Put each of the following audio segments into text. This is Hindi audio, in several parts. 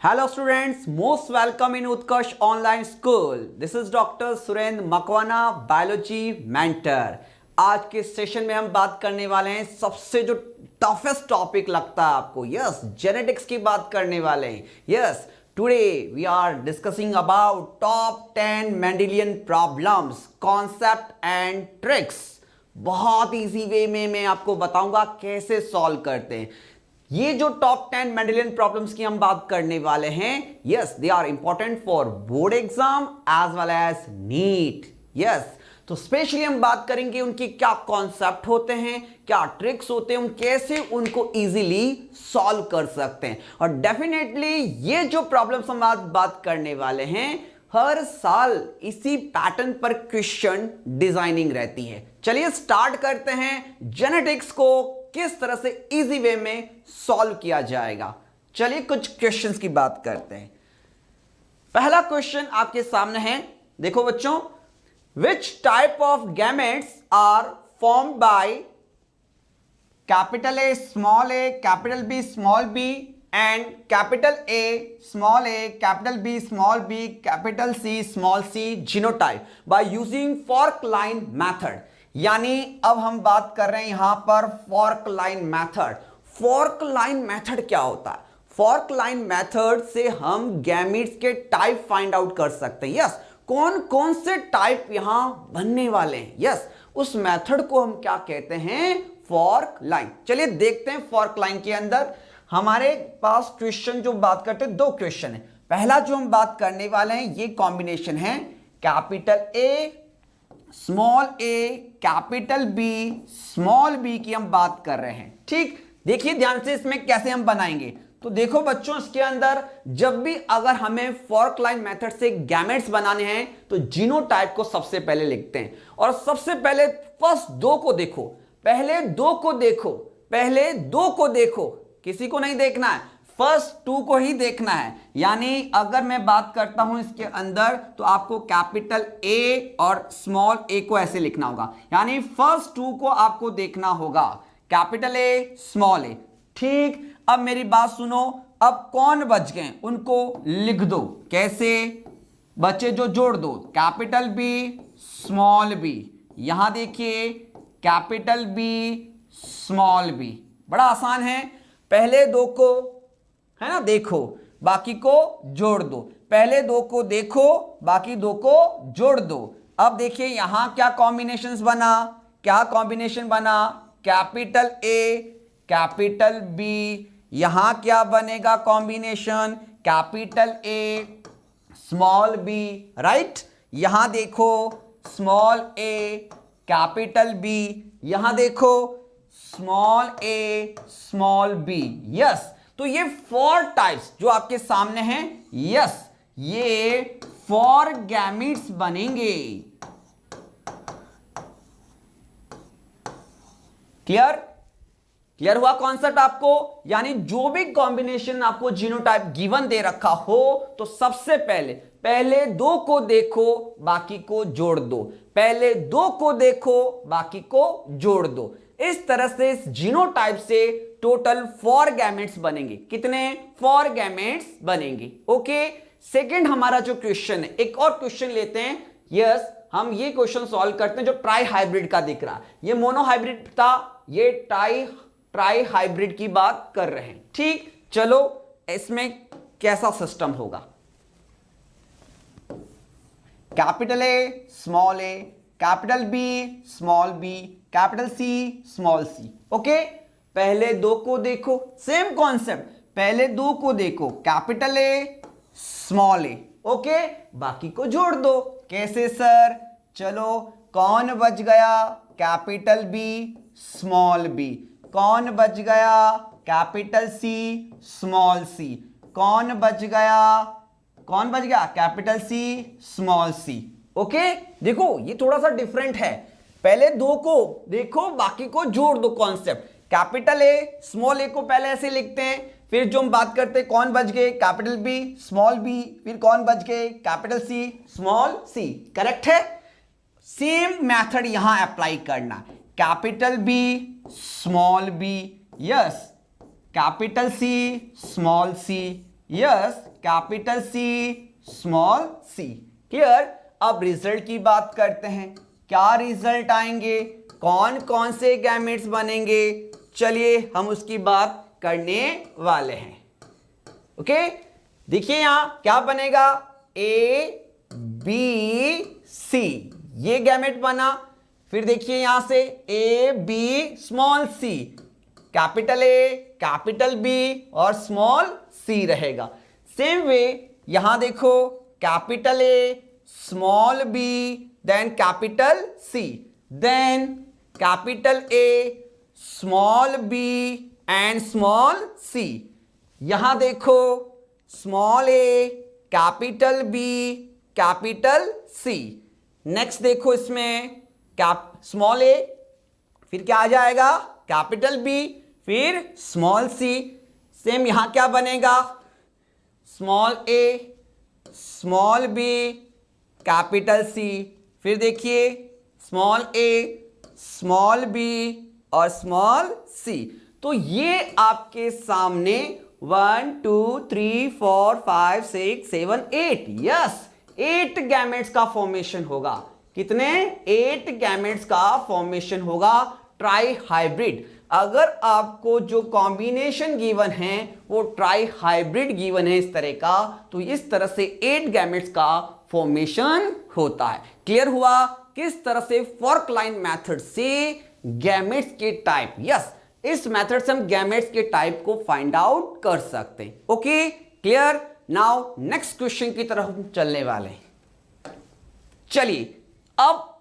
Hello students, most welcome in Utkarsh Online School. This is Dr. Surendra Makwana, biology mentor. आज के सेशन में हम बात करने वाले हैं सबसे जो टफेस्ट टॉपिक लगता है आपको, यस, जेनेटिक्स की बात करने वाले हैं। Yes, today we are discussing about top 10 Mendelian problems, concept and tricks. बहुत इजी वे में मैं आपको बताऊंगा कैसे सॉल्व करते हैं। ये जो टॉप 10 मेंडेलियन प्रॉब्लम्स की हम बात करने वाले हैं, yes, they are important for board exam as well as NEET. Yes, तो स्पेशली हम बात करेंगे उनके क्या कॉन्सेप्ट होते हैं, क्या ट्रिक्स होते हैं, हम कैसे उनको इजीली सॉल्व कर सकते हैं। और डेफिनेटली ये जो प्रॉब्लम्स हम आज बात करने वाले हैं, हर साल इसी पैटर्न पर क्वेश्चन डिजाइनिंग रहती है। चलिए स्टार्ट करते हैं जेनेटिक्स को किस तरह से इजी वे में सॉल्व किया जाएगा। चलिए कुछ क्वेश्चंस की बात करते हैं। पहला क्वेश्चन आपके सामने है, देखो बच्चों, which type of gametes are form by capital A small A, capital B small B and capital A small A, capital B small B, capital C small C genotype by using fork line method. यानी अब हम बात कर रहे हैं यहां पर fork line method. Fork line method क्या होता है? फॉर्क लाइन मेथड से हम गैमीट्स के टाइप फाइंड आउट कर सकते हैं। यस, कौन कौन से टाइप यहां बनने वाले हैं। यस, उस मेथड को हम क्या कहते हैं? Fork line. चलिए देखते हैं फॉर्क लाइन के अंदर हमारे पास क्वेश्चन जो बात करते हैं, दो क्वेश्चन है। पहला जो हम बात करने वाले हैं, ये कॉम्बिनेशन है capital A small A capital B small B की हम बात कर रहे हैं। ठीक, देखिए ध्यान से इसमें कैसे हम बनाएंगे। तो देखो बच्चों, इसके अंदर जब भी अगर हमें फॉर्क लाइन मेथड से गैमेट्स बनाने हैं तो जीनोटाइप को सबसे पहले लिखते हैं। और सबसे पहले फर्स्ट दो को देखो, पहले दो को देखो, पहले दो को देखो, किसी को नहीं देखना है, फर्स्ट टू को ही देखना है। यानी अगर मैं बात करता हूं इसके अंदर तो आपको कैपिटल ए और स्मॉल ए को ऐसे लिखना होगा। यानी फर्स्ट टू को आपको देखना होगा, कैपिटल ए स्मॉल ए। ठीक, अब मेरी बात सुनो, अब कौन बच गए उनको लिख दो। कैसे बच्चे? जो जोड़ दो, कैपिटल बी स्मॉल बी, यहां देखिए कैपिटल बी स्मॉल बी। बड़ा आसान है, पहले दो को है ना देखो, बाकी को जोड़ दो, पहले दो को देखो, बाकी दो को जोड़ दो। अब देखिए यहां क्या कॉम्बिनेशंस बना, क्या कॉम्बिनेशन बना, कैपिटल ए कैपिटल बी, यहां क्या बनेगा combination, capital A small B, right. यहां देखो स्मॉल ए कैपिटल बी, यहां देखो small A small B. Yes, तो ये फोर टाइप्स जो आपके सामने हैं, यस, ये फोर गैमीट्स बनेंगे। क्लियर? क्लियर हुआ कॉन्सेप्ट आपको? यानी जो भी कॉम्बिनेशन आपको जीनोटाइप गिवन दे रखा हो तो सबसे पहले पहले दो को देखो, बाकी को जोड़ दो, पहले दो को देखो, बाकी को जोड़ दो। इस तरह से इस जीनोटाइप से टोटल 4 गैमेट्स बनेंगे। कितने? 4 गैमेट्स बनेंगे। ओके, सेकंड हमारा जो क्वेश्चन है, एक और क्वेश्चन लेते हैं। यस, हम ये क्वेश्चन सॉल्व करते हैं जो ट्राई हाइब्रिड का दिख रहा है। ये मोनो हाइब्रिड था, ये ट्राई हाइब्रिड की बात कर रहे हैं। ठीक, चलो इसमें कैसा सिस्टम होगा। Capital A small A, capital B small B, capital C small C. Okay, पहले दो को देखो, सेम कॉन्सेप्ट, पहले दो को देखो, capital A small A, okay, बाकी को जोड़ दो। कैसे सर? चलो, कौन बच गया? Capital B small B. कौन बच गया? Capital C small C. कौन बच गया? कौन बच गया? Capital C small C. Okay, देखो ये थोड़ा सा डिफरेंट है, पहले दो को देखो, बाकी को जोड़ दो। कॉन्सेप्ट कैपिटल ए स्मॉल ए को पहले ऐसे लिखते हैं, फिर जो हम बात करते हैं कौन बच गए, कैपिटल बी स्मॉल बी, फिर कौन बच गए, capital C small C. Correct है? सेम मेथड यहां अप्लाई करना, capital B small B, yes, capital C small C, yes, capital C small C. Clear. अब रिजल्ट की बात करते हैं, क्या रिजल्ट आएंगे, कौन कौन से गैमेट्स बनेंगे, चलिए हम उसकी बात करने वाले हैं। ओके, देखिए यहां क्या बनेगा, ए बी सी, ये गैमेट बना। फिर देखिए यहां से A B small C, capital A capital B और स्मॉल सी रहेगा। सेम वे यहां देखो, capital A small B then capital C, then capital A small B and small C. यहां देखो small A capital B capital C. Next देखो इसमें कैप स्मॉल ए, फिर क्या आ जाएगा कैपिटल बी, फिर स्मॉल सी। सेम यहां क्या बनेगा, small A small B capital C, फिर देखिए स्मॉल ए स्मॉल बी और स्मॉल सी। तो ये आपके सामने 1 2 3 4 5 6 7 8, यस 8 गैमेट्स का फॉर्मेशन होगा। कितने, 8 गैमेट्स का फॉर्मेशन होगा ट्राई हाइब्रिड। अगर आपको जो कॉम्बिनेशन गिवन है वो ट्राई हाइब्रिड गिवन है इस तरह का, तो इस तरह से 8 गैमेट्स का फॉर्मेशन होता है। क्लियर हुआ किस तरह से फॉर्क लाइन मेथड से गैमेट्स के टाइप, यस इस मेथड से हम गैमेट्स के टाइप को फाइंड आउट कर सकते हैं। Okay clear. Now next question की तरफ हम चलने वाले हैं। चलिए, अब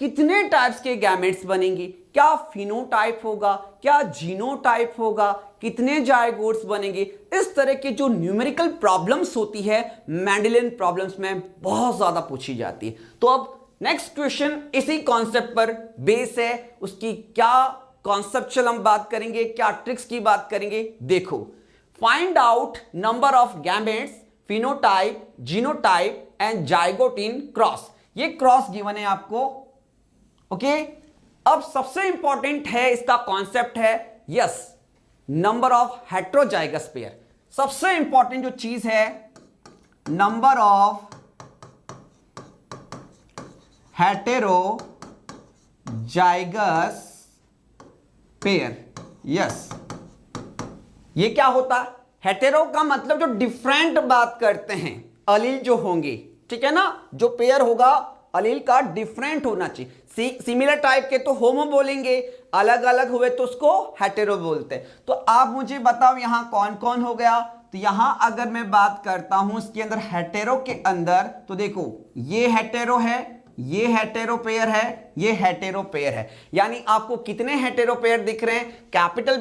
कितने टाइप्स के गैमेट्स बनेंगे, क्या फिनोटाइप होगा, क्या जीनोटाइप होगा, कितने जायगोट्स बनेंगे, इस तरह के जो न्यूमेरिकल प्रॉब्लम्स होती है मेंडेलियन प्रॉब्लम्स में बहुत ज्यादा पूछी जाती है। तो अब नेक्स्ट क्वेश्चन इसी कॉन्सेप्ट पर बेस है, उसकी क्या कॉन्सेप्चुअल हम बात करेंगे, क्या ट्रिक्स की बात करेंगे। देखो, find out number of gametes, phenotype, genotype and zygote in cross. ये क्रॉस गिवन है आपको। ओके, अब सबसे इंपॉर्टेंट है इसका कॉन्सेप्ट है yes number of heterozygous pair. सबसे इंपॉर्टेंट जो चीज है number of heterozygous pair. Yes, ये क्या होता है, हेटेरो का मतलब जो डिफरेंट बात करते हैं, अलील जो होंगे, ठीक है ना, जो पेयर होगा अलील का डिफरेंट होना चाहिए। सिमिलर टाइप के तो होमो बोलेंगे, अलग अलग हुए तो उसको हेटेरो बोलते हैं। तो आप मुझे बताओ यहां कौन कौन हो गया। तो यहां अगर मैं बात करता हूं इसके अंदर हेटेरो के अंदर, तो देखो ये हेटेरो है, ये हेटेरो पेयर है, ये हेटेरो पेयर है। यानी आपको कितने हेटेरो पेयर दिख रहे हैं, कैपिटल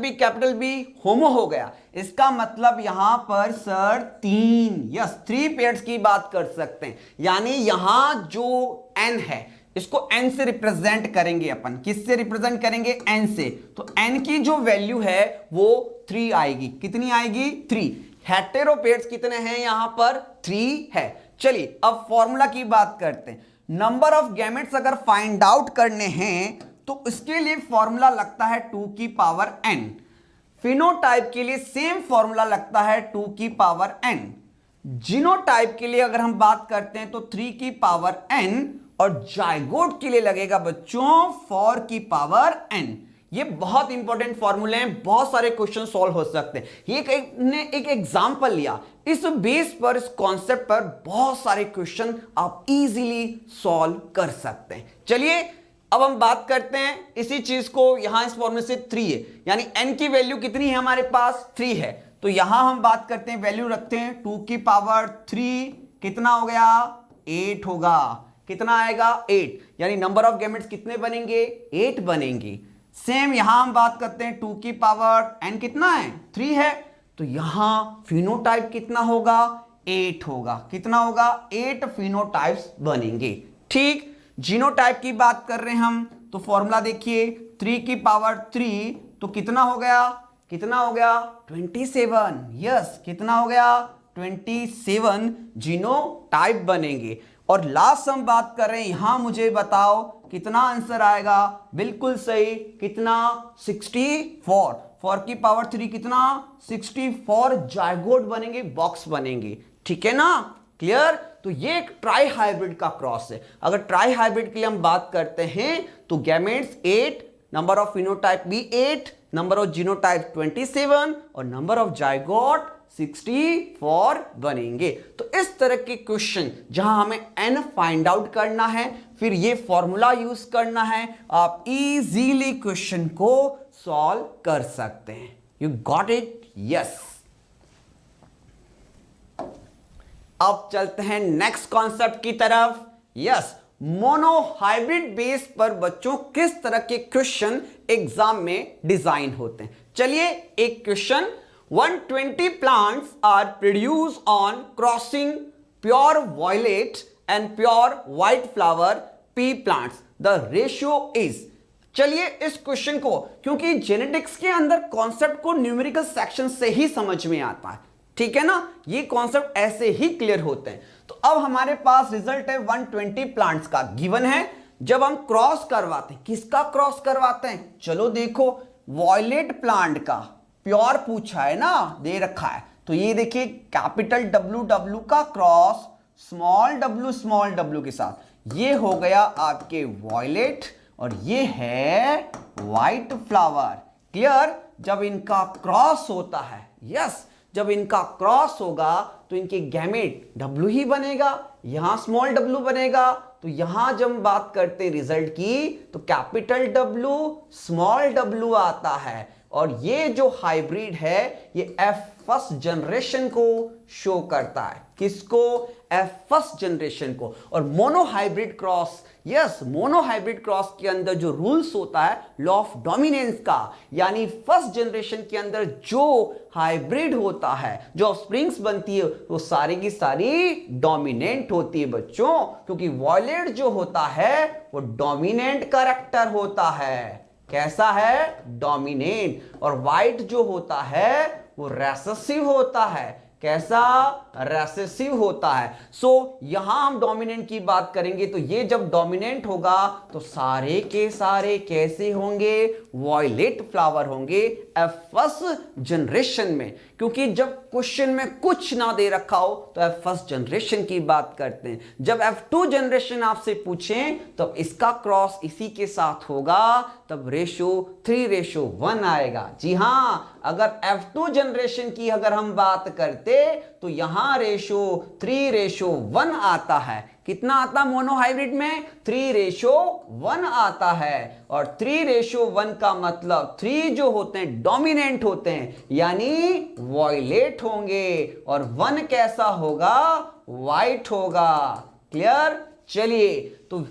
बी होमो हो गया। इसका मतलब यहां पर सर 3, यस 3 पेयर्स की बात कर सकते हैं। यानी यहां जो n है इसको n से रिप्रेजेंट करेंगे अपन। किससे रिप्रेजेंट करेंगे, n से। तो n की जो वैल्यू है वो 3 आएगी। कितनी आएगी, 3। हेटेरो पेयर्स कितने हैं यहां पर, 3 है। चलिए अब फॉर्मूला की बात करते हैं। नंबर ऑफ गैमेट्स अगर फाइंड आउट करने हैं तो इसके लिए फॉर्मूला लगता है 2 की पावर n। फिनोटाइप के लिए सेम फॉर्मूला लगता है 2 की पावर n। जीनोटाइप के लिए अगर हम बात करते हैं तो 3 की पावर n, और जायगोट के लिए लगेगा बच्चों 4 की पावर n। ये बहुत इंपॉर्टेंट फॉर्मूले हैं, बहुत सारे क्वेश्चन सॉल्व हो सकते हैं। ये ने एक एग्जांपल लिया, इस बेस पर, इस कॉन्सेप्ट पर बहुत सारे क्वेश्चन आप इजीली सॉल्व कर सकते हैं। चलिए अब हम बात करते हैं इसी चीज को। यहां इस फॉर्मूले से 3 है, यानी n की वैल्यू कितनी है हमारे पास, 3 है। तो यहां हम बात करते हैं, वैल्यू रखते हैं 2 की पावर 3, कितना हो गया, 8 होगा। कितना आएगा, 8। यानी नंबर ऑफ गैमेट्स कितने बनेंगे, 8 बनेंगे। सेम यहां हम बात करते हैं 2 की पावर n कितना है, 3 है। तो यहां फिनोटाइप कितना होगा, 8 होगा। कितना होगा, 8 फिनोटाइप्स बनेंगे। ठीक, जीनोटाइप की बात कर रहे हैं हम, तो फॉर्मूला देखिए 3 की पावर 3, तो कितना हो गया, कितना हो गया, 27। यस, कितना हो गया, 27 जीनोटाइप बनेंगे। और लास्ट हम बात कर रहे हैं, यहां मुझे बताओ कितना आंसर आएगा। बिल्कुल सही, कितना 64, 4 की पावर 3 कितना 64 जायगोट बनेंगे, बॉक्स बनेंगे। ठीक है ना, क्लियर। तो ये एक ट्राई हाइब्रिड का क्रॉस है। अगर ट्राई हाइब्रिड के लिए हम बात करते हैं तो गैमेट्स 8, नंबर ऑफ फिनोटाइप भी 8, नंबर ऑफ जीनोटाइप 27 और नंबर ऑफ जायगोट 64 बनेंगे। तो इस तरह के क्वेश्चन जहां हमें n फाइंड आउट करना है, फिर ये फॉर्मूला यूज करना है, आप इजीली क्वेश्चन को सॉल्व कर सकते हैं। You got it? यस। अब चलते हैं नेक्स्ट कॉन्सेप्ट की तरफ। यस, मोनोहाइब्रिड बेस पर बच्चों किस तरह के क्वेश्चन एग्जाम में डिजाइन होते हैं। चलिए एक question, 120 plants are produced on crossing pure violet and pure white flower pea plants. The ratio is। चलिए इस क्वेश्चन को, क्योंकि जेनेटिक्स के अंदर कॉन्सेप्ट को न्यूमेरिकल सेक्शन से ही समझ में आता है, ठीक है ना, ये कॉन्सेप्ट ऐसे ही क्लियर होते हैं। तो अब हमारे पास रिजल्ट है 120 प्लांट्स का गिवन है। जब हम क्रॉस करवाते हैं, किसका क्रॉस करवाते हैं, चलो देखो, वॉयलेट प्लांट का प्योर पूछा है ना, दे रखा है, तो ये देखिए कैपिटल डब्ल्यू का क्रॉस स्मॉल डब्ल्यू के साथ, ये हो गया आपके वॉयलेट और ये है वाइट फ्लावर। क्लियर। जब इनका क्रॉस होता है, यस, जब इनका क्रॉस होगा तो इनके गैमेट डब्ल्यू ही बनेगा, यहां स्मॉल डब्ल्यू बनेगा। तो यहां जब हम बात करते हैं रिजल्ट की तो कैपिटल डब्ल्यू स्मॉल डब्ल्यू आता है, और ये जो हाइब्रिड है ये एफ फर्स्ट जनरेशन को शो करता है। किसको? एफ फर्स्ट जनरेशन को। और monohybrid cross, yes, monohybrid cross के अंदर जो रूल्स होता है लॉ ऑफ डोमिनेंस का, यानी फर्स्ट जनरेशन के अंदर जो हाइब्रिड होता है, जो ऑफस्प्रिंग्स बनती है, वो सारी की सारी डोमिनेंट होती है बच्चों, क्योंकि वॉयलेट जो होता है वो डोमिनेंट कैरेक्टर होता है। कैसा है? डोमिनेंट। और वाइट जो होता है वो रेसेसिव होता है। कैसा? रेसेसिव होता है। सो यहां हम डोमिनेंट की बात करेंगे तो ये जब डोमिनेंट होगा तो सारे के सारे कैसे होंगे? वॉयलेट फ्लावर होंगे एफ फर्स्ट जनरेशन में, क्योंकि जब क्वेश्चन में कुछ ना दे रखा हो तो एफ फर्स्ट जनरेशन की बात करते हैं। जब F2 जनरेशन आपसे पूछें तो इसका क्रॉस इसी के साथ होगा, तब रेशो 3:1 आएगा। जी हां, अगर F2 जनरेशन की अगर हम बात करते तो यहां रेशो 3:1 आता है। कितना आता मोनोहाइब्रिड में? 3:1 आता है। और 3:1 का मतलब 3 जो होते हैं डोमिनेंट होते हैं, यानी वॉयलेट होंगे, और 1 कैसा होगा? वाइट होगा। क्लियर। चलिए, तो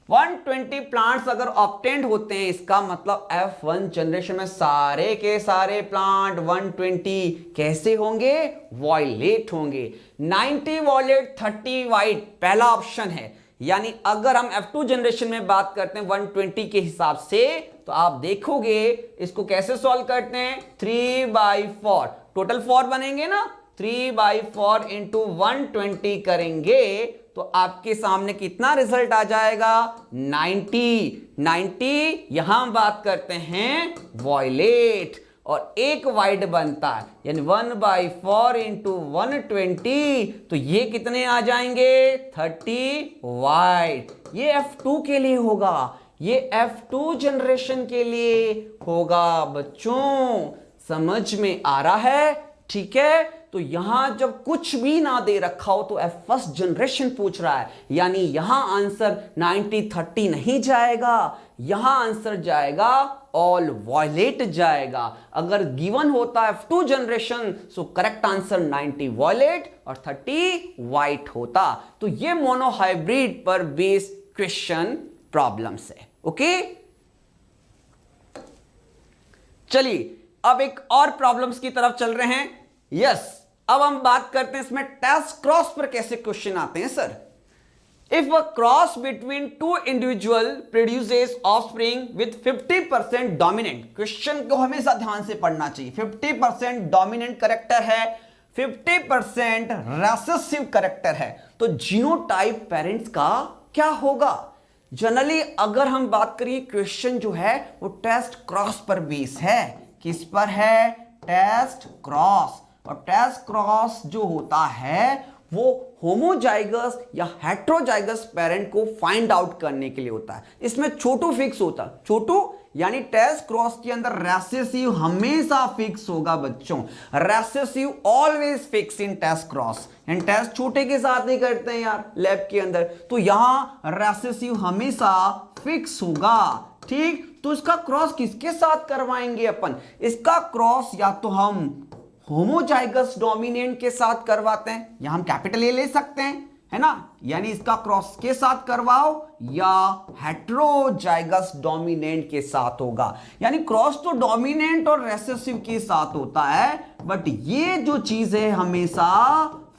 120 प्लांट्स अगर ऑब्टेन्ड होते हैं, इसका मतलब F1 जनरेशन में सारे के सारे प्लांट 120 कैसे होंगे? वॉयलेट होंगे। 90 वॉयलेट 30 वाइट पहला ऑप्शन है। यानी अगर हम F2 जनरेशन में बात करते हैं 120 के हिसाब से, तो आप देखोगे इसको कैसे सॉल्व करते हैं? 3/4 टोटल 4 बनेंगे ना, 3/4 इंटू 120 करेंगे तो आपके सामने कितना रिजल्ट आ जाएगा? 90 यहां बात करते हैं वॉयलेट, और एक वाइट बनता है, यानी 1/4 इंटू 120, तो ये कितने आ जाएंगे? 30 वाइट। ये F2 के लिए होगा, ये F2 जनरेशन के लिए होगा। बच्चों समझ में आ रहा है? ठीक है। तो यहां जब कुछ भी ना दे रखा हो तो एफ फर्स्ट जनरेशन पूछ रहा है, यानी यहां आंसर 90-30 नहीं जाएगा, यहां आंसर जाएगा ऑल वॉयलेट जाएगा। अगर गिवन होता है F2 generation, so correct answer 90 violet और 30 वाइट होता। तो ये मोनोहाइब्रिड पर बेस्ड क्वेश्चन प्रॉब्लम्स है। ओके, चलिए अब एक और प्रॉब्लम्स की तरफ चल रहे हैं। यस, अब हम बात करते हैं इसमें टेस्ट क्रॉस पर कैसे क्वेश्चन आते हैं sir. If a cross between two individual produces offspring with 50% dominant, question को हमेशा ध्यान से पढ़ना चाहिए। 50% डोमिनेंट कैरेक्टर है, 50% रेसेसिव कैरेक्टर है, तो जीनोटाइप पेरेंट्स का क्या होगा? जनरली अगर हम बात करें, क्वेश्चन जो है वो टेस्ट क्रॉस पर बेस है। किस पर है? Test cross. और टेस्ट क्रॉस जो होता है वो होमोजाइगस या हेट्रोजाइगस पेरेंट को फाइंड आउट करने के लिए होता है। इसमें छोटू फिक्स होता है। छोटू यानी टेस्ट क्रॉस के अंदर रेसेसिव हमेशा फिक्स होगा बच्चों। Recessive always fix in test cross. And test छोटे के साथ नहीं करते हैं यार लैब के अंदर, तो यहां रेसेसिव हमेशा फिक्स होगा। ठीक, तो इसका क्रॉस किसके साथ करवाएंगे अपन? इसका क्रॉस या तो हम होमोजाइगस डोमिनेंट के साथ करवाते हैं, या हम कैपिटल ए ले सकते हैं, है ना, यानी इसका क्रॉस के साथ करवाओ, या हेट्रोजाइगस डोमिनेंट के साथ होगा। यानी क्रॉस तो डोमिनेंट और रेसेसिव के साथ होता है, बट ये जो चीज है हमेशा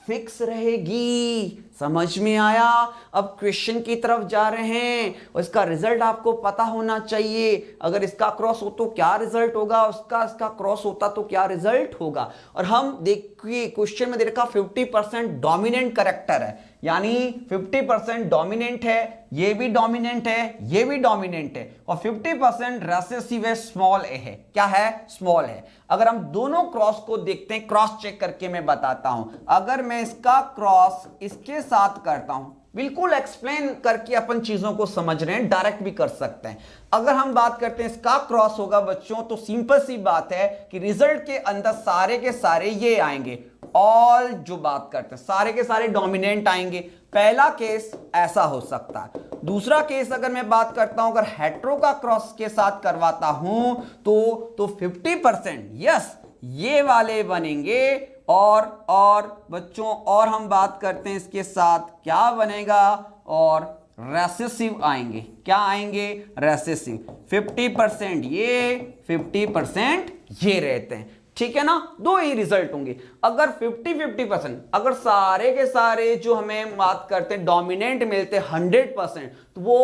फिक्स रहेगी। समझ में आया? अब क्वेश्चन की तरफ जा रहे हैं और इसका रिजल्ट आपको पता होना चाहिए। अगर इसका क्रॉस हो तो क्या रिजल्ट होगा, इसका क्रॉस होता तो क्या रिजल्ट होगा। और हम देखिए क्वेश्चन में दे रखा 50% डोमिनेंट कैरेक्टर है, यानी 50% डोमिनेंट है, ये भी डोमिनेंट है, ये भी डोमिनेंट है, और 50% रेसेसिव है, स्मॉल ए है। क्या है? स्मॉल है। अगर हम दोनों क्रॉस को देखते हैं, क्रॉस चेक करके मैं बताता हूं। अगर मैं इसका क्रॉस इसके साथ करता हूं, बिल्कुल एक्सप्लेन करके अपन चीजों को समझ रहे हैं, डायरेक्ट भी कर सकते हैं। अगर हम बात करते हैं इसका क्रॉस होगा बच्चों, तो सिंपल सी बात है कि रिजल्ट के अंदर सारे के सारे ये आएंगे। ऑल जो बात करते हैं सारे के सारे डोमिनेंट आएंगे। पहला केस ऐसा हो सकता है। दूसरा केस अगर मैं बात करता हूं, अगर हेट्रो का क्रॉस के साथ करवाता हूं तो 50% यस ये वाले बनेंगे। और बच्चों, और हम बात करते हैं इसके साथ क्या बनेगा, और रेसेसिव आएंगे। क्या आएंगे? रेसेसिव। 50% ये, 50% ये रहते हैं। ठीक है ना, दो ही रिजल्ट होंगे। अगर 50-50%, अगर सारे के सारे जो हमें बात करते हैं डोमिनेंट मिलते 100%, तो वो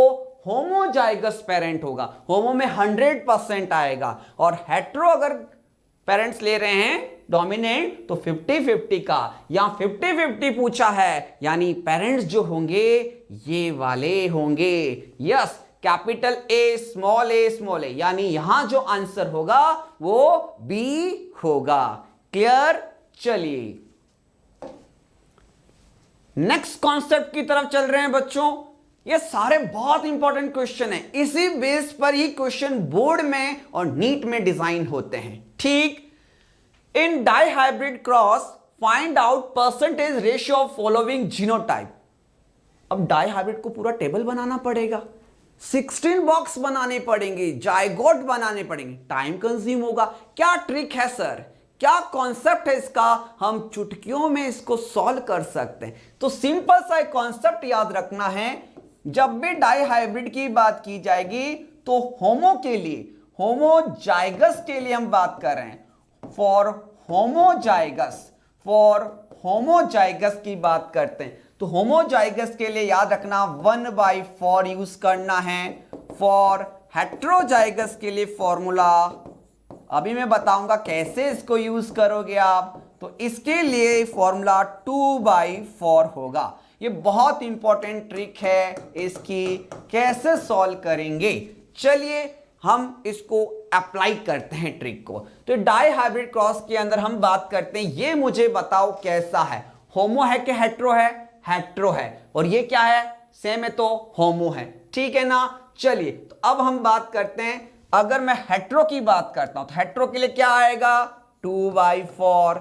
होमोजाइगस पेरेंट होगा। होमो में 100% आएगा। और हेट्रो अगर पेरेंट्स ले रहे हैं डोमिनेंट, तो 50-50 का, या 50-50 पूछा है, यानी पेरेंट्स जो होंगे ये वाले होंगे। यस, कैपिटल ए स्मॉल ए, यानी यहां जो आंसर होगा वो बी होगा। क्लियर? चलिए नेक्स्ट कॉन्सेप्ट की तरफ चल रहे हैं बच्चों। ये सारे बहुत इंपॉर्टेंट क्वेश्चन हैं, इसी बेस पर ही क्वेश्चन बोर्ड में और नीट में डिजाइन होते हैं। ठीक, इन dihybrid cross find out percentage ratio of following genotype. अब डाइहाइब्रिड को पूरा टेबल बनाना पड़ेगा, 16 बॉक्स बनाने पड़ेंगे, जायगोट बनाने पड़ेंगे, टाइम कंज्यूम होगा। क्या ट्रिक है सर, क्या कॉन्सेप्ट है इसका? हम चुटकियों में इसको सॉल्व कर सकते हैं। तो सिंपल सा एक कॉन्सेप्ट याद रखना है, जब भी डाइहाइब्रिड की बात की जाएगी तो होमो के लिए, होमोजाइगस के लिए हम बात कर रहे हैं। फॉर होमोजाइगस की बात करते हैं, तो होमोजाइगस के लिए याद रखना 1/4 यूज करना है। फॉर हेट्रोजाइगस के लिए फॉर्मूला अभी मैं बताऊंगा कैसे इसको यूज करोगे आप, तो इसके लिए फॉर्मूला 2/4 होगा। ये बहुत इंपॉर्टेंट ट्रिक है, इसकी कैसे सॉल्व करेंगे, चलिए हम इसको अप्लाई करते हैं ट्रिक को। तो डाइहाइब्रिड क्रॉस के अंदर हम बात करते हैं, ये मुझे बताओ कैसा है, होमो है कि हेट्रो है? हेट्रो है। और ये क्या है? सेम है, तो होमो है। ठीक है ना। चलिए तो अब हम बात करते हैं, अगर मैं हेट्रो की बात करता हूं तो हेट्रो के लिए क्या आएगा? 2/4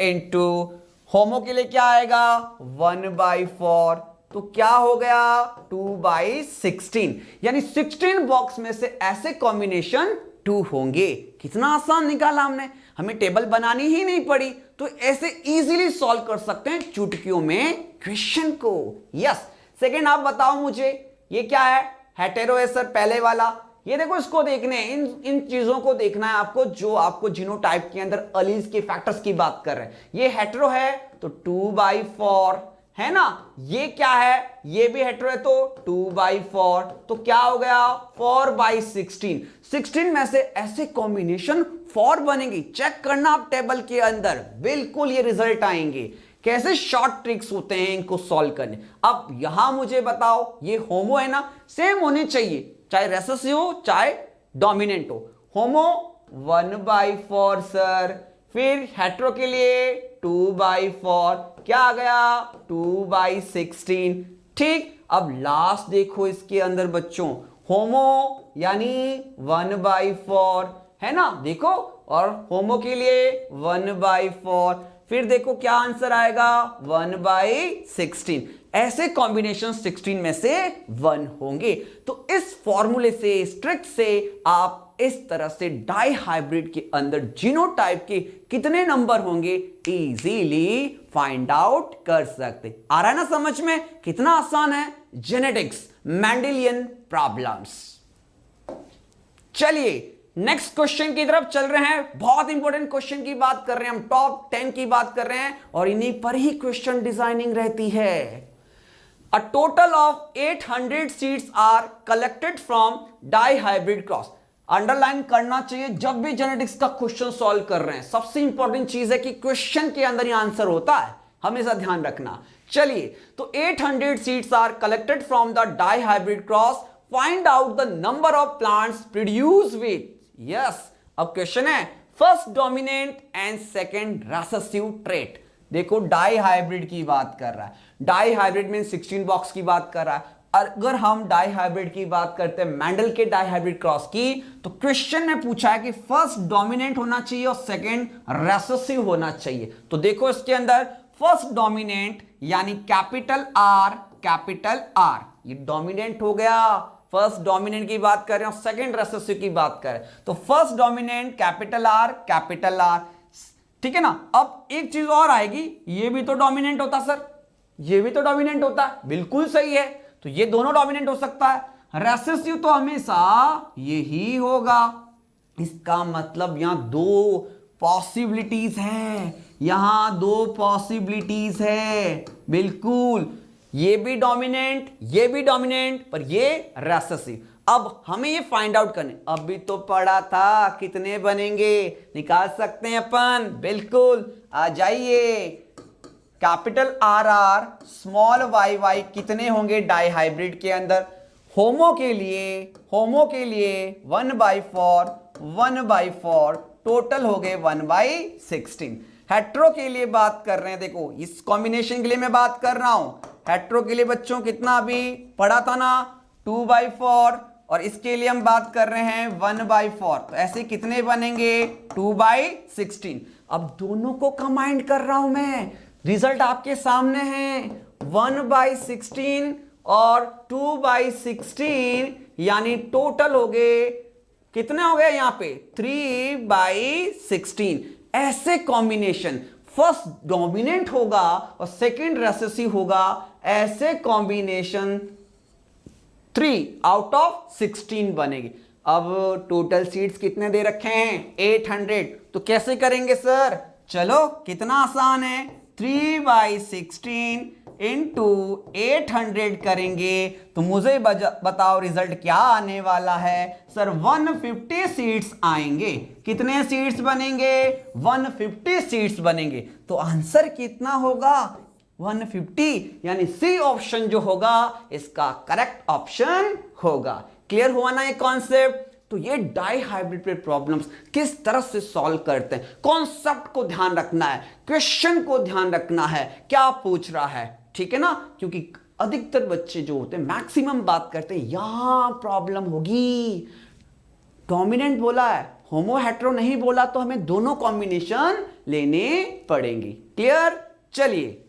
इंटू होमो के लिए क्या आएगा? 1/4, तो क्या हो गया? 2/16, यानी 16 बॉक्स में से ऐसे कॉम्बिनेशन 2 होंगे। कितना आसान निकाला हमने, हमें टेबल बनानी ही नहीं पड़ी, तो ऐसे इजीली सॉल्व कर सकते हैं चुटकियों में क्वेश्चन को। यस। सेकंड आप बताओ मुझे, ये क्या है? हेटेरो है सर, पहले वाला। ये देखो, इसको देखने इन चीजों को देखना है आपको, जो आपको जीनोटाइप के अंदर अलीज के फैक्टर्स की बात कर रहे हैं। ये हेटेरो है तो 2/4 है ना, ये क्या है, ये भी हेटेरो है तो 2/4, तो क्या हो गया 4/16। 16 में से ऐसे कॉम्बिनेशन 4 बनेंगे, चेक करना आप टेबल के अंदर, बिल्कुल ये रिजल्ट आएंगे। कैसे शॉर्ट ट्रिक्स होते हैं इनको सॉल्व करने। अब यहां मुझे बताओ, ये होमो है ना, सेम होने चाहिए, चाहे रेसेसिव हो चाहे डोमिनेंट हो। होमो 1/4 सर, फिर हेटेरो के लिए 2/4, क्या आ गया 2/16। ठीक, अब लास्ट देखो इसके अंदर बच्चों, होमो यानी 1/4 है ना, देखो, और होमो के लिए 1/4, फिर देखो क्या आंसर आएगा 1/16। ऐसे कॉम्बिनेशन 16 में से 1 होंगे। तो इस फॉर्मूले से, इस ट्रिक से आप इस तरह से डाई हाइब्रिड के अंदर जीनोटाइप के कितने नंबर होंगे इजीली फाइंड आउट कर सकते। आ रहा है ना समझ में, कितना आसान है जेनेटिक्स, मेंडेलियन प्रॉब्लम्स। चलिए नेक्स्ट क्वेश्चन की तरफ चल रहे हैं। बहुत इंपॉर्टेंट क्वेश्चन की बात कर रहे हैं हम, टॉप 10 की बात कर रहे हैं, और इन्हीं पर ही क्वेश्चन डिजाइनिंग रहती है। A total of 800 seeds are collected from dihybrid cross। Underline करना चाहिए जब भी जेनेटिक्स का क्वेश्चन सॉल्व कर रहे हैं। सबसे इंपॉर्टेंट चीज है कि क्वेश्चन के अंदर ही आंसर होता है, हमेशा ध्यान रखना। चलिए, तो 800 seeds are collected from the dihybrid cross, find out the number of plants produced with, yes, अब क्वेश्चन है first dominant and second recessive trait. देखो डाई हाइब्रिड की बात कर रहा है, डाई हाइब्रिड में 16 बॉक्स की बात कर रहा है। अगर हम डाई हाइब्रिड की बात करते हैं, मेंडल के डाई हाइब्रिड क्रॉस की, तो क्वेश्चन ने पूछा है कि फर्स्ट डोमिनेंट होना चाहिए और सेकंड रेसेसिव होना चाहिए। तो देखो इसके अंदर फर्स्ट डोमिनेंट यानी कैपिटल आर, ये डोमिनेंट हो गया, फर्स्ट डोमिनेंट की बात कर रहे हैं और सेकंड रेसेसिव की बात कर रहे हैं। तो फर्स्ट डोमिनेंट कैपिटल आर, ठीक है ना। अब एक चीज और आएगी, ये भी तो डोमिनेंट होता सर, ये भी तो डोमिनेंट होता है, बिल्कुल सही है, तो ये दोनों डोमिनेंट हो सकता है। रेसेसिव तो हमेशा यही होगा। इसका मतलब यहां दो पॉसिबिलिटीज है, यहां दो पॉसिबिलिटीज है, बिल्कुल, ये भी डोमिनेंट पर ये रेसेसिव। अब हमें ये फाइंड आउट करने, अभी तो पढ़ा था कितने बनेंगे, निकाल सकते हैं अपन, बिल्कुल, आ जाइए। कैपिटल आर स्मॉल वाई कितने होंगे डाई हाइब्रिड के अंदर। होमो के लिए 1/4 टोटल हो गए 1/16। हेट्रो के लिए बात कर रहे हैं, देखो इस कॉम्बिनेशन के लिए मैं बात कर रहा हूं। हेट्रो के लिए बच्चों कितना अभी पढ़ा था ना, 2/4, और इसके लिए हम बात कर रहे हैं 1/4, तो ऐसे कितने बनेंगे 2/16। अब दोनों को कंबाइन कर रहा हूं मैं, रिजल्ट आपके सामने है 1/16 और 2/16, यानी टोटल हो गए, कितने हो गए यहां पे 3/16। ऐसे कॉम्बिनेशन फर्स्ट डोमिनेंट होगा और सेकंड रेसेसिव होगा, ऐसे कॉम्बिनेशन 3 आउट ऑफ 16 बनेगी। अब टोटल सीड्स कितने दे रखे हैं 800, तो कैसे करेंगे सर, चलो कितना आसान है, 3/16 इंटू 800 करेंगे, तो मुझे बताओ रिजल्ट क्या आने वाला है सर, 150 सीड्स आएंगे। कितने सीड्स बनेंगे 150 सीड्स बनेंगे, तो आंसर कितना होगा 150, यानी सी ऑप्शन जो होगा इसका करेक्ट ऑप्शन होगा। क्लियर हुआ ना ये कॉन्सेप्ट। तो ये डाई हाइब्रिड पे प्रॉब्लम्स किस तरह से सॉल्व करते हैं, कॉन्सेप्ट को ध्यान रखना है, क्वेश्चन को ध्यान रखना है, क्या पूछ रहा है, ठीक है ना, क्योंकि अधिकतर बच्चे जो होते हैं मैक्सिमम बात करते हैं यहां प्रॉब्लम होगी। डोमिनेंट बोला है, होमो हेट्रो नहीं बोला, तो हमें दोनों कॉम्बिनेशन लेने पड़ेंगे। क्लियर। चलिए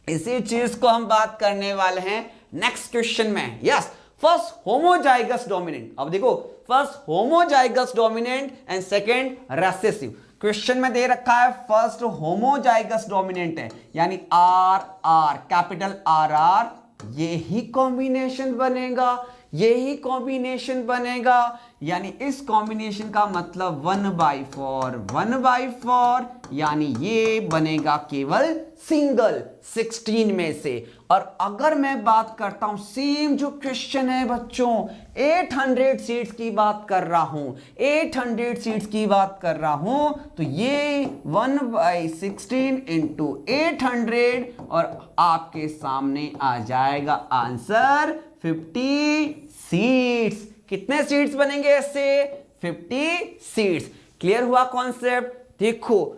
इसी चीज को हम बात करने वाले हैं नेक्स्ट क्वेश्चन में। Yes, first homozygous dominant. अब देखो first homozygous dominant and second recessive. Question में दे रखा है फर्स्ट होमोजाइगस डोमिनेंट है, यानी आर कैपिटल आर, ये ही कॉम्बिनेशन बनेगा, यही कॉम्बिनेशन बनेगा, यानी इस कॉम्बिनेशन का मतलब 1/4 1/4, यानी ये बनेगा केवल सिंगल 16 में से। और अगर मैं बात करता हूं सेम जो क्वेश्चन है बच्चों, 800 सीट्स की बात कर रहा हूं, 800 सीट्स की बात कर रहा हूं, तो ये 1/16 इंटू 800 और आपके सामने आ जाएगा आंसर 50 सीट्स। कितने सीट्स बनेंगे इससे? 50 सीट्स। क्लियर हुआ कॉन्सेप्ट? देखो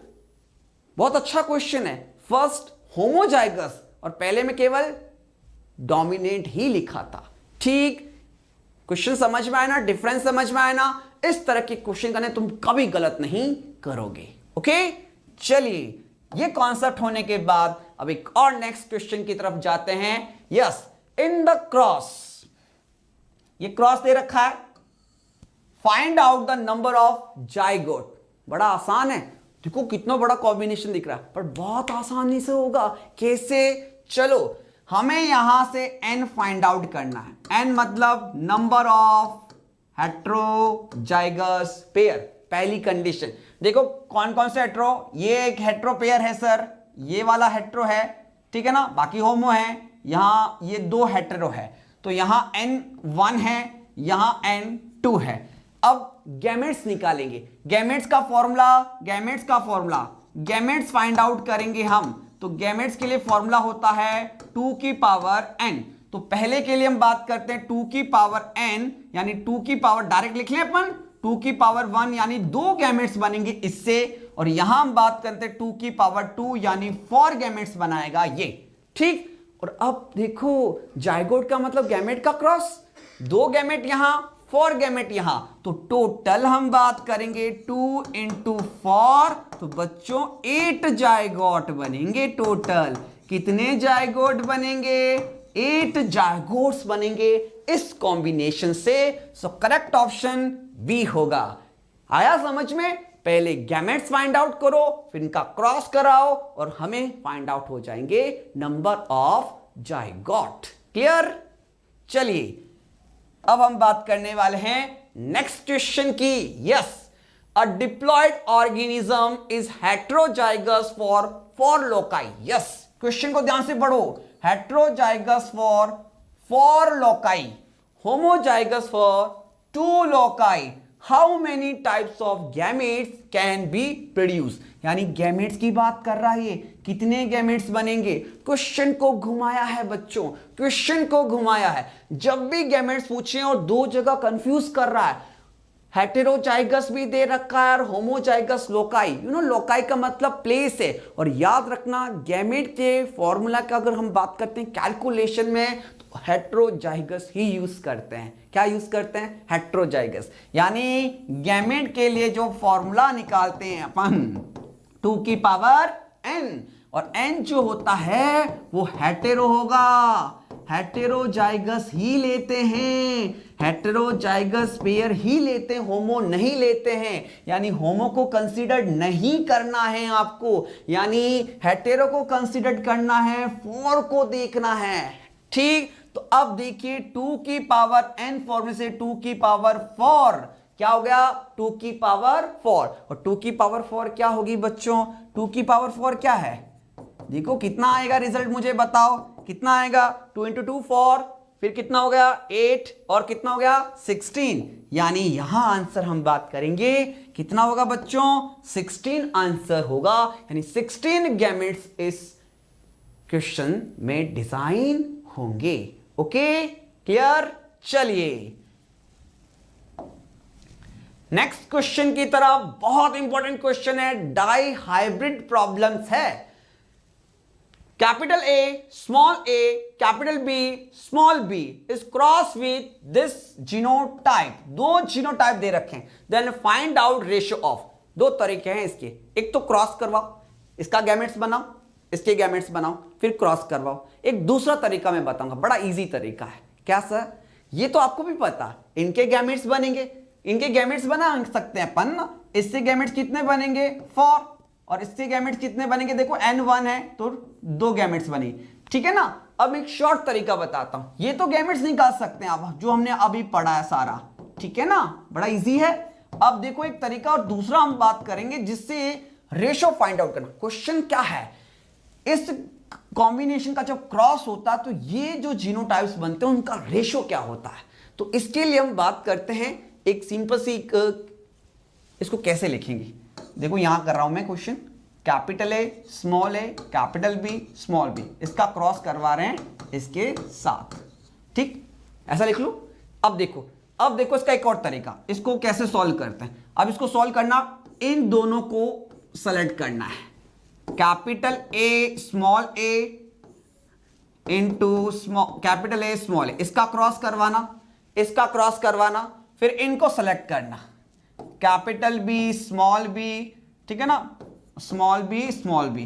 बहुत अच्छा क्वेश्चन है। फर्स्ट होमोजाइगस और पहले में केवल डोमिनेंट ही लिखा था। ठीक, क्वेश्चन समझ में आया ना, डिफरेंस समझ में आया ना? इस तरह के क्वेश्चन करने तुम कभी गलत नहीं करोगे। ओके, चलिए ये कॉन्सेप्ट होने के बाद अब एक और नेक्स्ट क्वेश्चन की तरफ जाते हैं। यस, इन द क्रॉस, ये क्रॉस दे रखा है, find out the number of zygote. बड़ा आसान है, देखो कितना बड़ा कॉम्बिनेशन दिख रहा है, पर बहुत आसानी से होगा। कैसे? चलो हमें यहां से n फाइंड आउट करना है। n मतलब नंबर ऑफ हेट्रोजाइगस पेयर। पहली कंडीशन देखो कौन कौन से हेट्रो, ये एक हेट्रो पेयर है सर, ये वाला हेट्रो है, ठीक है ना, बाकी होमो है, यहां ये 2 हेट्रो है, तो यहां n1 है, यहां n2 है। अब गैमेट्स निकालेंगे। गैमेट्स का फॉर्मूला गैमेट्स फाइंड आउट करेंगे हम, तो गैमेट्स के लिए फॉर्मूला होता है 2 की पावर n। तो पहले के लिए हम बात करते हैं 2 की पावर n, यानी 2 की पावर डायरेक्ट लिख लें अपन, 2 की पावर 1 यानी 2 गैमेट्स बनेंगे इससे, और यहां हम बात करते हैं 2 की पावर 2 यानी 4 गैमेट्स बनाएगा ये। ठीक, और अब देखो जाइगोट का मतलब गैमेट का क्रॉस, 2 गैमेट यहां, 4 गैमेट यहां, तो टोटल हम बात करेंगे 2 इंटू 4, तो बच्चों 8 जाइगोट बनेंगे। टोटल कितने जाइगोट बनेंगे? 8 जाइगोट्स बनेंगे इस कॉम्बिनेशन से। सो करेक्ट ऑप्शन बी होगा। आया समझ में? पहले गैमेट्स फाइंड आउट करो, फिर इनका क्रॉस कराओ, और हमें फाइंड आउट हो जाएंगे नंबर ऑफ जाइगोट। क्लियर? चलिए अब हम बात करने वाले हैं नेक्स्ट क्वेश्चन की। Yes, a diploid organism is heterozygous for 4 loci. Yes, question को ध्यान से पढ़ो। Heterozygous for 4 loci, homozygous for 2 loci. How many types of gametes can be produce? यानी गैमेट्स की बात कर रहा है ये, कितने गैमेट्स बनेंगे। क्वेश्चन को घुमाया है बच्चों, क्वेश्चन को घुमाया है। जब भी गैमेट्स पूछे और 2 जगह कंफ्यूज कर रहा है, हेटेरोजाइगस भी दे रखा है और होमोजाइगस लोकाई। लोकाई का मतलब प्लेस है। और याद रखना गैमेट के फॉर्मूला का अगर हम बात करते हैं कैलकुलेशन में, तो हेट्रोजाइगस ही यूज करते हैं। क्या यूज करते हैं? हेट्रोजाइगस। यानी गैमेट के लिए जो फॉर्मूला निकालते हैं अपन 2 की पावर n, और n जो होता है वो हेटेरो होगा, हेटेरोजाइगस ही लेते हैं, हेटेरोजाइगस पेयर ही लेते हैं, होमो नहीं लेते हैं। यानी होमो को कंसीडर नहीं करना है आपको, यानी हेटेरो को कंसीडर करना है, 4 को देखना है। ठीक, तो अब देखिए 2 की पावर n फॉर्मूले से 2 की पावर 4 क्या हो गया? 2 की पावर 4। और 2 की पावर 4 क्या होगी बच्चों? 2 की पावर 4 क्या है? देखो कितना आएगा रिजल्ट, मुझे बताओ कितना आएगा। 2 इंटू 2 4, फिर कितना हो गया 8, और कितना हो गया 16। यानी यहां आंसर हम बात करेंगे कितना होगा बच्चों? 16 आंसर होगा। यानी 16 गैमेट्स इस क्वेश्चन में डिजाइन होंगे। Okay, clear? चलिए नेक्स्ट क्वेश्चन की तरफ। बहुत इंपॉर्टेंट क्वेश्चन है, डाई हाइब्रिड प्रॉब्लम्स है। Capital A capital B small B is cross with this genotype. 2 genotype दे रखे हैं, then find out ratio of. 2 तरीके हैं इसके, एक तो क्रॉस करवाओ, इसका गैमेट्स बनाओ, इसके गैमेट्स बनाओ, फिर क्रॉस करवाओ। एक दूसरा तरीका मैं बताऊंगा, बड़ा इजी तरीका है। क्या सर? ये तो आपको भी पता, इनके गैमेट्स बनेंगे, इनके गैमेट्स बना सकते हैं अपन ना। इससे गैमेट्स कितने बनेंगे? 4, और इससे गैमेट्स कितने बनेंगे? देखो n1 है तो 2 गैमेट्स बनी, ठीक है ना। अब एक शॉर्ट तरीका बताता हूं, ये तो गैमेट्स निकाल सकते हैं आप, जो हमने अभी पढ़ा है सारा, ठीक है ना, बड़ा इजी है। अब देखो एक तरीका और दूसरा हम बात करेंगे जिससे रेशो फाइंड आउट करना। क्वेश्चन क्या है, इस कॉम्बिनेशन का जब क्रॉस होता है तो ये जो जीनोटाइप्स बनते हैं उनका रेशो क्या होता है। तो इसके लिए हम बात करते हैं एक सिंपल सी, इसको कैसे लिखेंगे। देखो यहां कर रहा हूं मैं question, capital A capital B small B, इसका क्रॉस करवा रहे हैं इसके साथ, ठीक, ऐसा लिख लो। अब देखो इसका एक और तरीका, इसको कैसे सॉल्व करते हैं। अब इसको सॉल्व करना, इन दोनों को सेलेक्ट करना है, capital A into capital A small A, इसका क्रॉस करवाना, फिर इनको सेलेक्ट करना, कैपिटल बी स्मॉल बी, ठीक है ना, स्मॉल बी।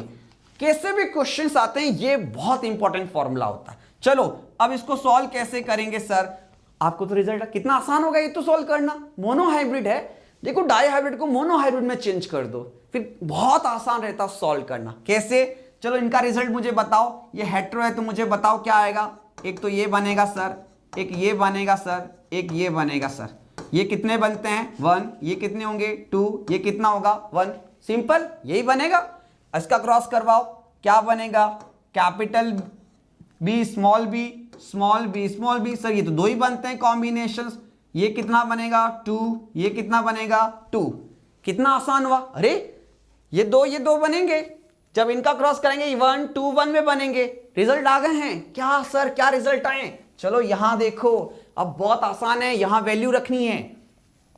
कैसे भी क्वेश्चंस आते हैं, ये बहुत इंपॉर्टेंट फॉर्मूला होता है। चलो अब इसको सॉल्व कैसे करेंगे सर, आपको तो रिजल्ट कितना आसान होगा ये तो सॉल्व करना। मोनोहाइब्रिड है, देखो डाईहाइब्रिड को मोनोहाइब्रिड में चेंज कर दो, फिर बहुत आसान रहता सॉल्व करना। कैसे, चलो इनका रिजल्ट मुझे बताओ। ये हेट्रो है तो मुझे बताओ क्या आएगा। एक तो ये बनेगा सर, एक ये बनेगा सर, एक ये बनेगा सर। ये कितने बनते हैं 1, ये कितने होंगे 2, ये कितना होगा 1, सिंपल यही बनेगा। इसका क्रॉस करवाओ, क्या बनेगा, capital B small B sir, ये तो 2 ही बनते हैं कॉम्बिनेशंस। ये कितना बनेगा 2, ये कितना बनेगा 2, कितना आसान हुआ। अरे ये दो बनेंगे, जब इनका क्रॉस करेंगे 1 2 1 में बनेंगे। रिजल्ट आ गए हैं क्या सर, क्या रिजल्ट आए। चलो यहां देखो, अब बहुत आसान है, यहां वैल्यू रखनी है।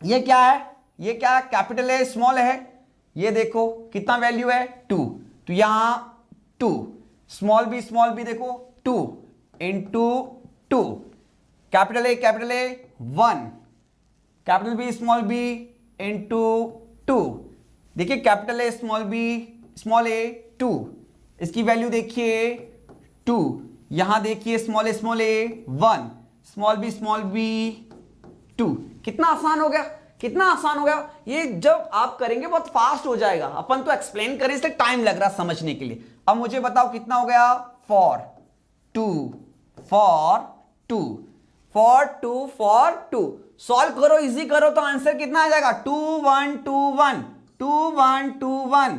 ये क्या है, कैपिटल है स्मॉल है, ये देखो कितना वैल्यू है 2, तो यहां 2, स्मॉल बी देखो 2 into 2, capital A 1, capital B small B into 2, देखिए कैपिटल ए स्मॉल ए 2, इसकी वैल्यू देखिए 2, यहां देखिए स्मॉल ए 1, स्मॉल बी 2। कितना आसान हो गया। ये जब आप करेंगे बहुत फास्ट हो जाएगा, अपन तो एक्सप्लेन करें इसलिए टाइम लग रहा समझने के लिए। अब मुझे बताओ कितना हो गया, फॉर टू, सॉल्व करो, इजी करो तो आंसर कितना आ जाएगा 2 1 2 1,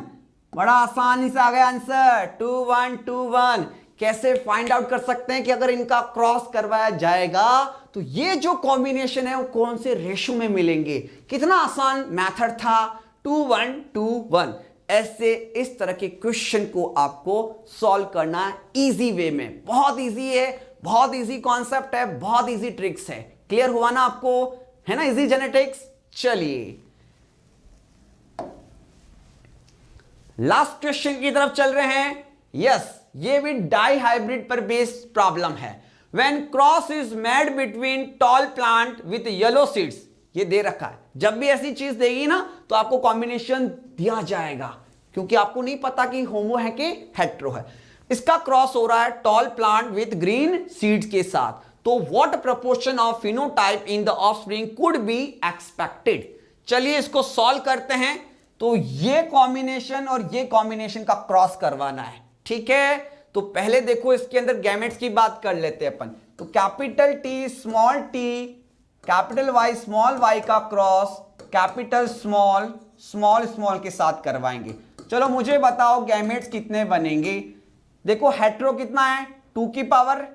बड़ा आसानी से आ गया आंसर 2 1 2 1। कैसे फाइंड आउट कर सकते हैं कि अगर इनका क्रॉस करवाया जाएगा तो ये जो कॉम्बिनेशन है वो कौन से रेशो में मिलेंगे। कितना आसान मेथड था, 2 1 2 1। ऐसे इस तरह के क्वेश्चन को आपको सॉल्व करना है इजी वे में, बहुत इजी है, बहुत इजी कॉन्सेप्ट है, बहुत इजी ट्रिक्स है। क्लियर हुआ ना आपको, है ना इजी जेनेटिक्स। चलिए लास्ट क्वेश्चन की तरफ चल रहे हैं। यस, ये भी डाई हाइब्रिड पर बेस्ड प्रॉब्लम है। When cross is made between tall plant with yellow seeds, ये दे रखा है। जब भी ऐसी चीज देगी ना तो आपको कॉम्बिनेशन दिया जाएगा, क्योंकि आपको नहीं पता कि होमो है कि हेट्रो है। इसका क्रॉस हो रहा है tall plant with green seeds के साथ, तो what proportion of phenotype in the offspring could be expected. चलिए इसको सॉल्व करते हैं। तो ये कॉम्बिनेशन और ये कॉम्बिनेशन का क्रॉस करवाना है, ठीक है। तो पहले देखो इसके अंदर गैमेट्स की बात कर लेते हैं अपन। तो capital T capital Y small Y का क्रॉस कैपिटल स्मॉल के साथ करवाएंगे। चलो मुझे बताओ गैमेट्स कितने बनेंगे। देखो हेट्रो कितना है 2 की पावर,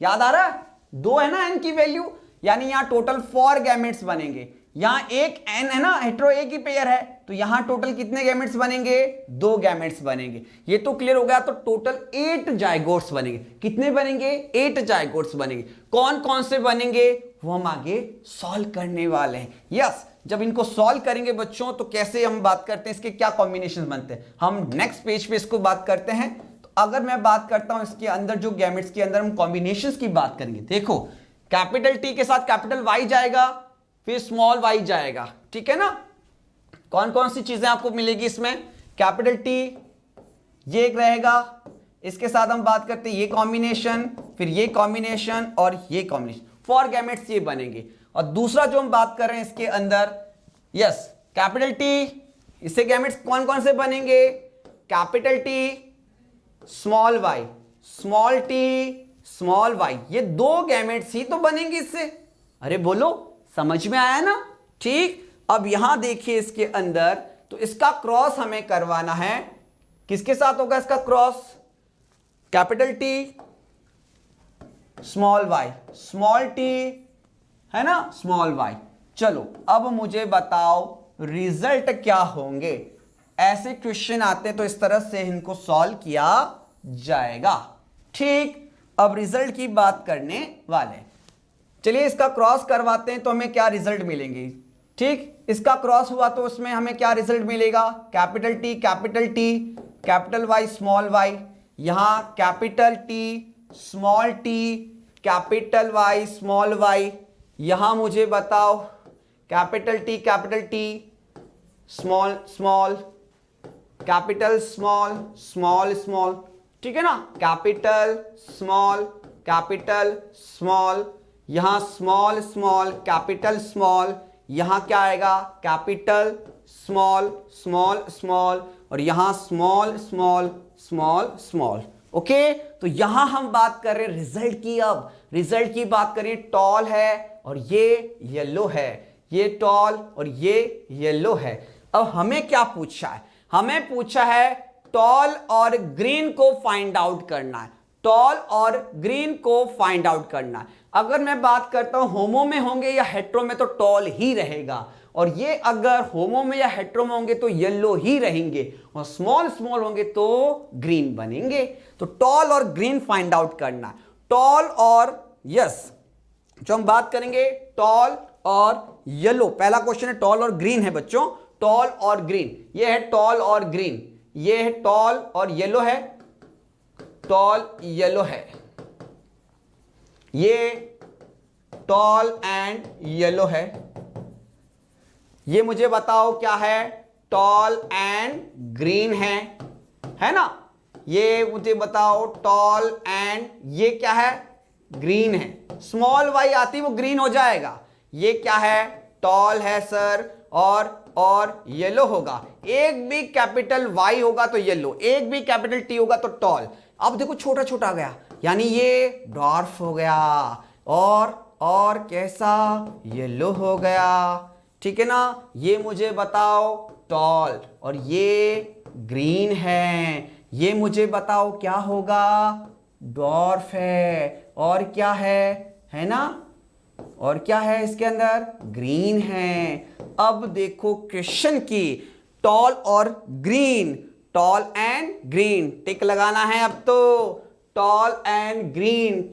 याद आ रहा है 2 है ना n की वैल्यू, यानी यहां टोटल 4 गैमेट्स बनेंगे। यहां एक n है ना, हेट्रो एक ही पेयर है, तो यहां टोटल कितने गैमेट्स बनेंगे 2 गैमेट्स बनेंगे। ये तो क्लियर हो गया। तो टोटल 8 जाइगोट्स बनेंगे। कितने बनेंगे 8 जाइगोट्स बनेंगे। कौन कौन से बनेंगे वो हम आगे सॉल्व करने वाले हैं। यस, जब इनको सॉल्व करेंगे बच्चों तो कैसे हम बात करते हैं, इसके क्या कॉम्बिनेशन बनते हैं, हम नेक्स्ट पेज पे इसको बात करते हैं। तो अगर मैं बात करता हूं इसके अंदर जो गैमेट्स के अंदर हम कॉम्बिनेशंस की बात करेंगे। देखो कैपिटल टी के साथ कैपिटल वाई जाएगा, फिर स्मॉल वाई जाएगा, ठीक है ना। कौन कौन सी चीजें आपको मिलेगी इसमें, कैपिटल टी ये एक रहेगा, इसके साथ हम बात करते हैं ये कॉम्बिनेशन, फिर ये कॉम्बिनेशन और ये कॉम्बिनेशन, 4 गैमेट्स ये बनेंगे। और दूसरा जो हम बात कर रहे हैं इसके अंदर, यस कैपिटल टी, इससे गैमेट्स कौन कौन से बनेंगे, capital T small Y small T small Y, ये दो गैमेट्स ही तो बनेंगे इससे। अरे बोलो, समझ में आया ना? ठीक, अब यहां देखिए इसके अंदर, तो इसका क्रॉस हमें करवाना है। किसके साथ होगा इसका cross? Capital T small Y, small T है ना, स्मॉल वाई। चलो अब मुझे बताओ रिजल्ट क्या होंगे। ऐसे क्वेश्चन आते हैं तो इस तरह से इनको सॉल्व किया जाएगा। ठीक, अब रिजल्ट की बात करने वाले। चलिए इसका क्रॉस करवाते हैं तो हमें क्या रिजल्ट मिलेंगे। ठीक, इसका क्रॉस हुआ तो उसमें हमें क्या रिजल्ट मिलेगा? Capital T capital Y small Y, यहां capital T small T capital Y small Y, यहां मुझे बताओ capital T small small capital small small small, ठीक है ना, कैपिटल स्मॉल, यहां स्मॉल स्मॉल कैपिटल स्मॉल, यहां क्या आएगा? कैपिटल स्मॉल स्मॉल स्मॉल, और यहां small small small small. Okay, तो यहां हम बात कर रहे हैं रिजल्ट की। अब रिजल्ट की बात करें, टॉल है और ये येलो है, ये टॉल और ये येलो है। अब हमें क्या पूछा है? हमें पूछा है टॉल और ग्रीन को फाइंड आउट करना है, टॉल और ग्रीन को फाइंड आउट करना है। अगर मैं बात करता हूं होमो में होंगे या हेट्रो में तो टॉल ही रहेगा, और ये अगर होमो में या हेट्रो में होंगे तो येलो ही रहेंगे, और स्मॉल स्मॉल होंगे तो ग्रीन बनेंगे। तो टॉल और ग्रीन फाइंड आउट करना है। टॉल और यस, जो हम बात करेंगे टॉल और येलो, पहला क्वेश्चन है टॉल और ग्रीन है बच्चों, टॉल और ग्रीन, ये है टॉल और ग्रीन, ये है टॉल और येलो है, टॉल येलो है, ये टॉल एंड येलो है। ये मुझे बताओ क्या है? टॉल एंड ग्रीन है ना? ये मुझे बताओ टॉल एंड ये क्या है? ग्रीन है। स्मॉल वाई आती वो ग्रीन हो जाएगा। ये क्या है? टॉल है सर, और येलो होगा। एक भी कैपिटल वाई होगा तो येलो, एक भी कैपिटल टी होगा तो टॉल। अब देखो छोटा छोटा आ गया, यानी ये डॉर्फ हो गया, और कैसा? येलो हो गया, ठीक है ना? ये मुझे बताओ टॉल, और ये ग्रीन है। ये मुझे बताओ क्या होगा? डॉर्फ है, और क्या है ना? और क्या है इसके अंदर? ग्रीन है। अब देखो क्वेश्चन की, टॉल और ग्रीन, टॉल एंड ग्रीन टिक लगाना है। अब तो tall and green 1,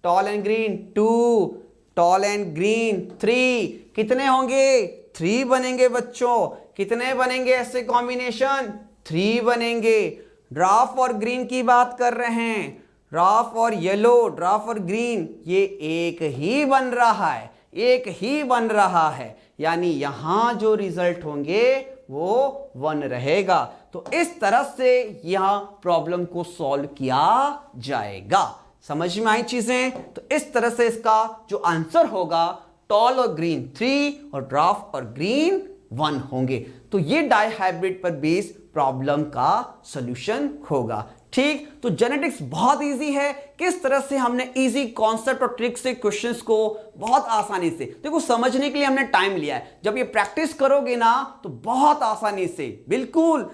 tall and green 2, tall and green 3, कितने होंगे? 3 बनेंगे बच्चों। कितने बनेंगे ऐसे कॉम्बिनेशन? 3 बनेंगे। ड्राफ और ग्रीन की बात कर रहे हैं, ड्राफ और येलो, ड्राफ और ग्रीन, ये एक ही बन रहा है, एक ही बन रहा है, यानी यहां जो रिजल्ट होंगे वो 1 रहेगा। तो इस तरह से यहां प्रॉब्लम को सॉल्व किया जाएगा। समझ में आई चीजें? तो इस तरह से इसका जो आंसर होगा, टॉल और ग्रीन 3 और ड्राफ और ग्रीन 1 होंगे। तो ये डाइहाइब्रिड पर बेस्ड प्रॉब्लम का सॉल्यूशन होगा। ठीक, तो जेनेटिक्स बहुत इजी है। किस तरह से हमने इजी कॉन्सेप्ट और ट्रिक से क्वेश्चंस को बहुत आसानी से, देखो समझने के लिए हमने टाइम लिया है, जब ये प्रैक्टिस करोगे ना तो बहुत आसानी से, बिल्कुल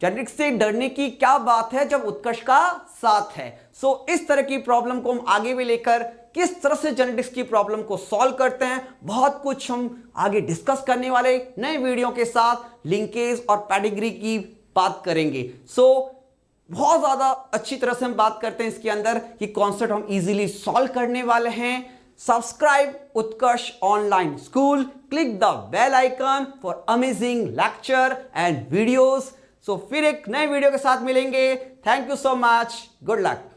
जेनेटिक्स से डरने की क्या बात है जब उत्कर्ष का साथ है। सो इस तरह की प्रॉब्लम को हम आगे भी लेकर किस तरह से जेनेटिक्स की प्रॉब्लम को सॉल्व करते हैं, बहुत कुछ हम आगे डिस्कस करने वाले नए वीडियो के साथ लिंकेज और पेडिग्री की बात करेंगे। सो बहुत ज्यादा अच्छी तरह से हम बात करते हैं इसके अंदर कि कॉन्सेप्ट हम इजीली सॉल्व करने वाले हैं। Subscribe Utkarsh online school, click the bell icon for amazing lecture and videos. So फिर एक नए वीडियो के साथ मिलेंगे। Thank you so much, good luck.